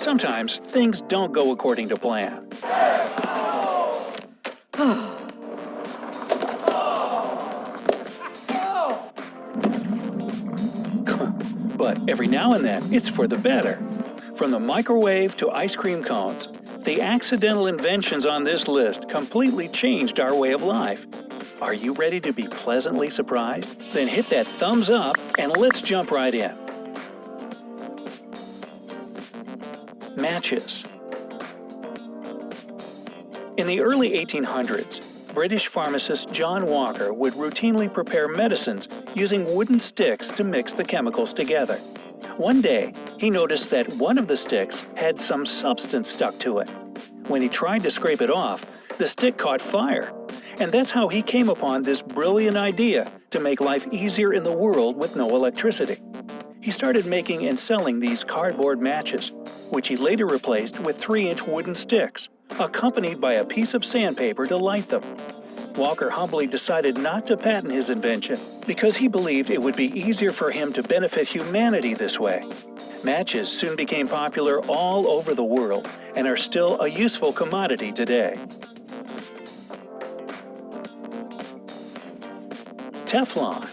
Sometimes things don't go according to plan. But every now and then, it's for the better. From the microwave to ice cream cones, the accidental inventions on this list completely changed our way of life. Are you ready to be pleasantly surprised? Then hit that thumbs up and let's jump right in. Matches. In the early 1800s, British pharmacist John Walker would routinely prepare medicines using wooden sticks to mix the chemicals together. One day, he noticed that one of the sticks had some substance stuck to it. When he tried to scrape it off, the stick caught fire. And that's how he came upon this brilliant idea to make life easier in the world with no electricity. He started making and selling these cardboard matches, which he later replaced with 3-inch wooden sticks, accompanied by a piece of sandpaper to light them. Walker humbly decided not to patent his invention because he believed it would be easier for him to benefit humanity this way. Matches soon became popular all over the world and are still a useful commodity today. Teflon.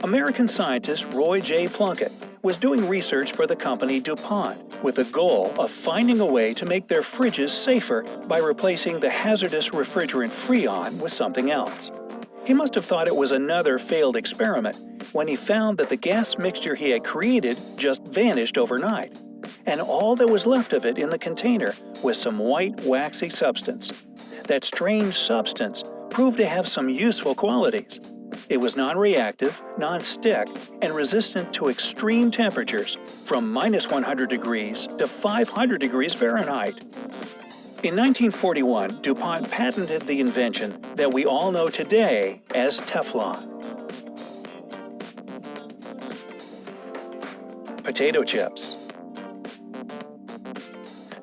American scientist Roy J. Plunkett was doing research for the company DuPont with the goal of finding a way to make their fridges safer by replacing the hazardous refrigerant Freon with something else. He must have thought it was another failed experiment when he found that the gas mixture he had created just vanished overnight, and all that was left of it in the container was some white, waxy substance. That strange substance proved to have some useful qualities. It was non-reactive, non-stick, and resistant to extreme temperatures from -100 degrees to 500 degrees Fahrenheit. In 1941, DuPont patented the invention that we all know today as Teflon. Potato chips.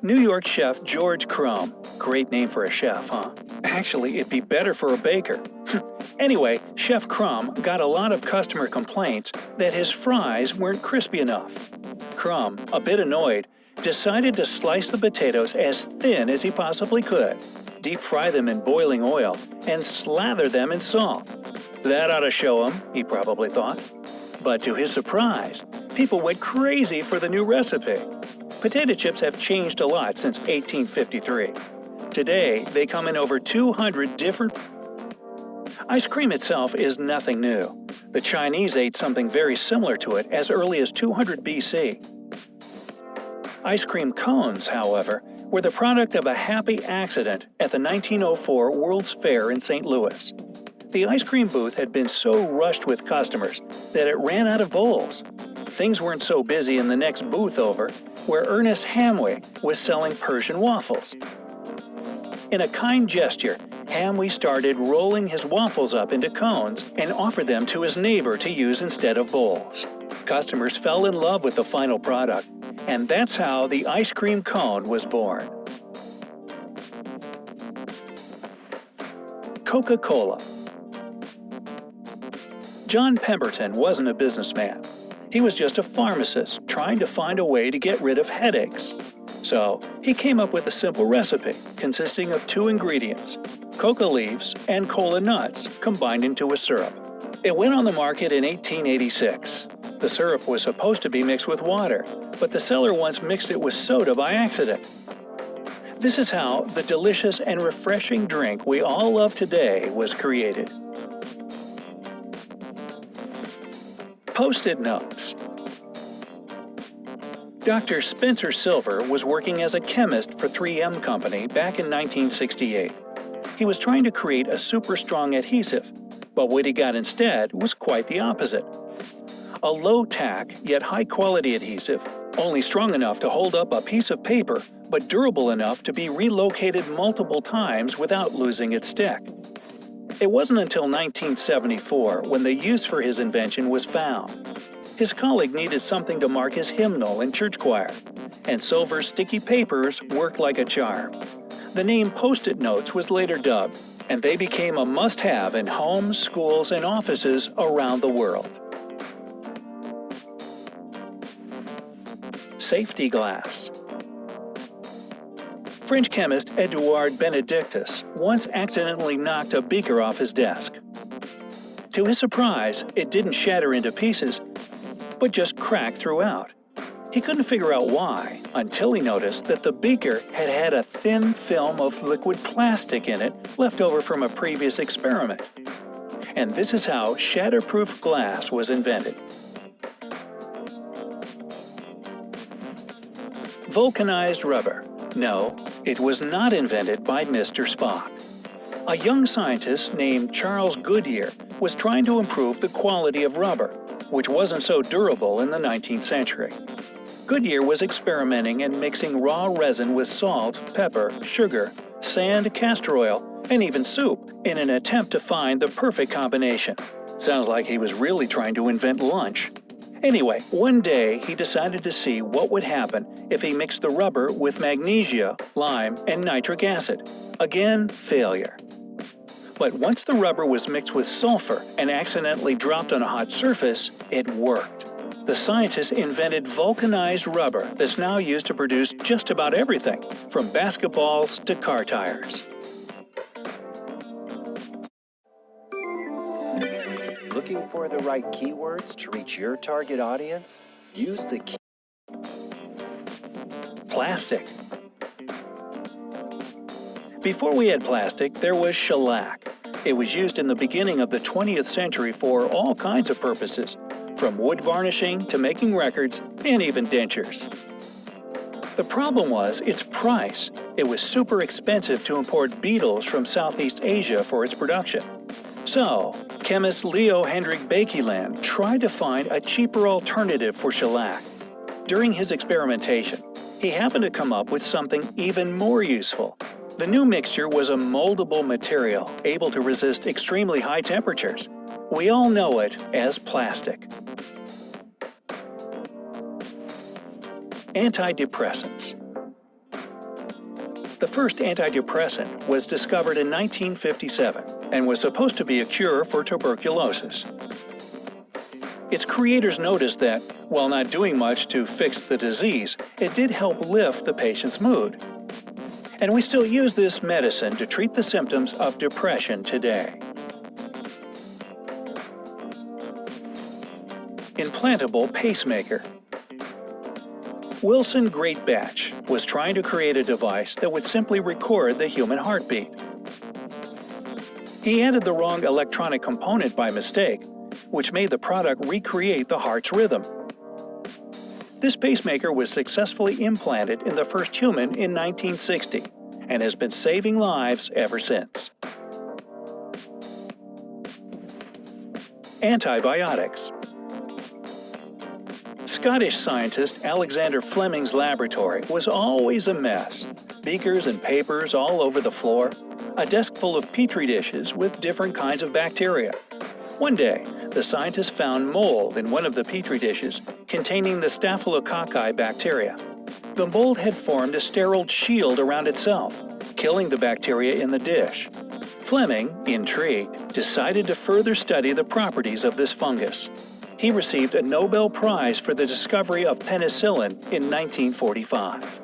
New York chef George Crumb, great name for a chef, huh? Actually, it'd be better for a baker. Anyway, Chef Crumb got a lot of customer complaints that his fries weren't crispy enough. Crumb, a bit annoyed, decided to slice the potatoes as thin as he possibly could, deep fry them in boiling oil, and slather them in salt. That ought to show him, he probably thought. But to his surprise, people went crazy for the new recipe. Potato chips have changed a lot since 1853. Today, they come in over 200 different. Ice cream itself is nothing new. The Chinese ate something very similar to it as early as 200 BC. Ice cream cones, however, were the product of a happy accident at the 1904 World's Fair in St. Louis. The ice cream booth had been so rushed with customers that it ran out of bowls. Things weren't so busy in the next booth over, where Ernest Hamway was selling Persian waffles. In a kind gesture, Hamway started rolling his waffles up into cones and offered them to his neighbor to use instead of bowls. Customers fell in love with the final product, and that's how the ice cream cone was born. Coca-Cola. John Pemberton wasn't a businessman. He was just a pharmacist trying to find a way to get rid of headaches. So, he came up with a simple recipe consisting of 2 ingredients, coca leaves and cola nuts combined into a syrup. It went on the market in 1886. The syrup was supposed to be mixed with water, but the seller once mixed it with soda by accident. This is how the delicious and refreshing drink we all love today was created. Post-it notes. Dr. Spencer Silver was working as a chemist for 3M Company back in 1968. He was trying to create a super strong adhesive, but what he got instead was quite the opposite. A low-tack yet high-quality adhesive, only strong enough to hold up a piece of paper, but durable enough to be relocated multiple times without losing its stick. It wasn't until 1974 when the use for his invention was found. His colleague needed something to mark his hymnal in church choir, and Silver's sticky papers worked like a charm. The name Post-it notes was later dubbed, and they became a must-have in homes, schools, and offices around the world. safety glass. French chemist Edouard Benedictus once accidentally knocked a beaker off his desk. To his surprise, it didn't shatter into pieces, but just cracked throughout. He couldn't figure out why until he noticed that the beaker had a thin film of liquid plastic in it left over from a previous experiment. And this is how shatterproof glass was invented. Vulcanized rubber. No, it was not invented by Mr. Spock. A young scientist named Charles Goodyear was trying to improve the quality of rubber, which wasn't so durable in the 19th century. Goodyear was experimenting and mixing raw resin with salt, pepper, sugar, sand, castor oil, and even soup in an attempt to find the perfect combination. Sounds like he was really trying to invent lunch. Anyway, one day he decided to see what would happen if he mixed the rubber with magnesia, lime, and nitric acid. Again, failure. But once the rubber was mixed with sulfur and accidentally dropped on a hot surface, it worked. The scientists invented vulcanized rubber that's now used to produce just about everything, from basketballs to car tires. Looking for the right keywords to reach your target audience? Use the key. Plastic. Before we had plastic, there was shellac. It was used in the beginning of the 20th century for all kinds of purposes, from wood varnishing to making records and even dentures. The problem was its price. It was super expensive to import beetles from Southeast Asia for its production. So, chemist Leo Hendrik Baekeland tried to find a cheaper alternative for shellac. During his experimentation, he happened to come up with something even more useful. The new mixture was a moldable material able to resist extremely high temperatures. We all know it as plastic. Antidepressants. The first antidepressant was discovered in 1957 and was supposed to be a cure for tuberculosis. Its creators noticed that, while not doing much to fix the disease, it did help lift the patient's mood. And we still use this medicine to treat the symptoms of depression today. Implantable pacemaker. Wilson Greatbatch was trying to create a device that would simply record the human heartbeat. He added the wrong electronic component by mistake, which made the product recreate the heart's rhythm. This pacemaker was successfully implanted in the first human in 1960 and has been saving lives ever since. Antibiotics. Scottish scientist Alexander Fleming's laboratory was always a mess. Beakers and papers all over the floor, a desk full of petri dishes with different kinds of bacteria. One day, the scientists found mold in one of the petri dishes containing the Staphylococci bacteria. The mold had formed a sterile shield around itself, killing the bacteria in the dish. Fleming, intrigued, decided to further study the properties of this fungus. He received a Nobel Prize for the discovery of penicillin in 1945.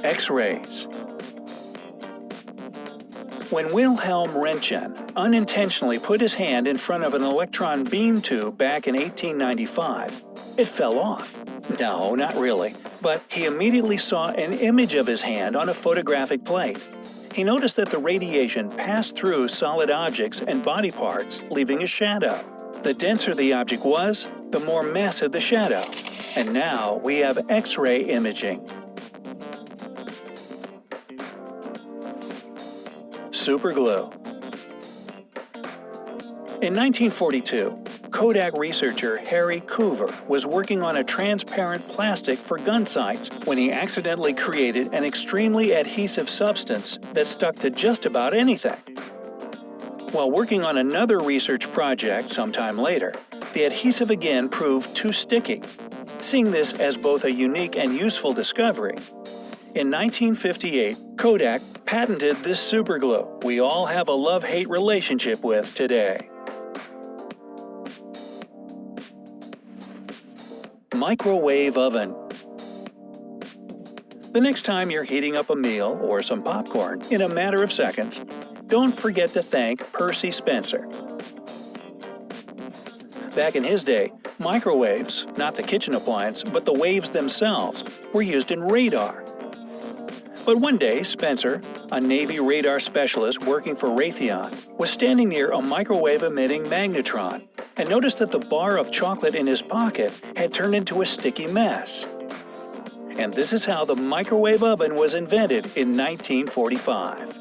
X-rays. When Wilhelm Röntgen unintentionally put his hand in front of an electron beam tube back in 1895, it fell off. No, not really, but he immediately saw an image of his hand on a photographic plate. He noticed that the radiation passed through solid objects and body parts, leaving a shadow. The denser the object was, the more massive the shadow. And now we have X-ray imaging. Superglue. In 1942, Kodak researcher Harry Coover was working on a transparent plastic for gun sights when he accidentally created an extremely adhesive substance that stuck to just about anything. While working on another research project sometime later, the adhesive again proved too sticky. Seeing this as both a unique and useful discovery, in 1958, Kodak patented this superglue we all have a love-hate relationship with today. microwave oven. The next time you're heating up a meal or some popcorn in a matter of seconds, don't forget to thank Percy Spencer. Back in his day, microwaves, not the kitchen appliance, but the waves themselves, were used in radar. But one day, Spencer, a Navy radar specialist working for Raytheon, was standing near a microwave-emitting magnetron and noticed that the bar of chocolate in his pocket had turned into a sticky mess. And this is how the microwave oven was invented in 1945.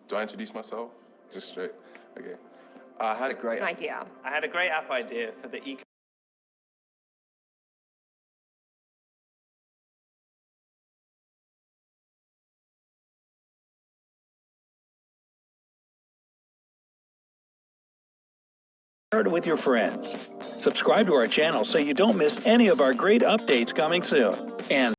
Do I introduce myself? Just straight? Okay. I had a great idea. I had a great app idea for the Share it with your friends. Subscribe to our channel so you don't miss any of our great updates coming soon. And